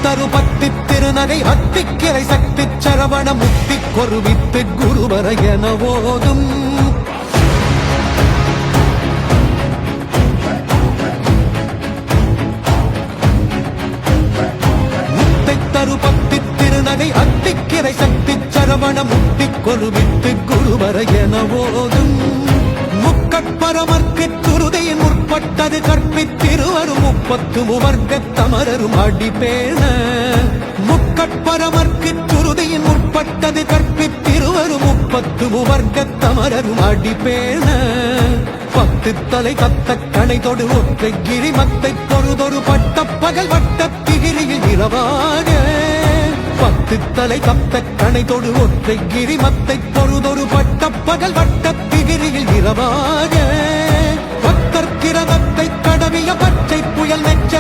தரு பத்தி திருநகை அத்திக்கிரை சக்தி சரவண முக்தி கொருவித்து குருவர என ஓதும் தரு பத்தி திருநகை அத்திக்கிரை சக்தி சரவண முக்தி கொருவித்து குருவர என ஓதும் முக்கட்பரமர்க்கு துருதையின் முற்பட்டது கற்பித்திருவரும் 30 முவர்க்கத் தமரரும் அடிபேண முக்கட்பரமர்க்கு துருதையின் முற்பட்டது கற்பித்திருவரும் 30 முவர்க்கத் தமரரும் அடிபேண 10 தலை கத்த கணை தொடு ஒற்றை கிரிமத்தை பொழுதொரு பட்ட பகல் வட்ட திகிரியில் இரவாக 10 தலை கத்த கணை தொடு ஒற்றை கிரிமத்தை பொழுதொரு பட்ட பகல் வட்ட திகிரியில் இரவாக பக்தர் கிரதத்தை கடவிய பச்சை புயல் நெச்ச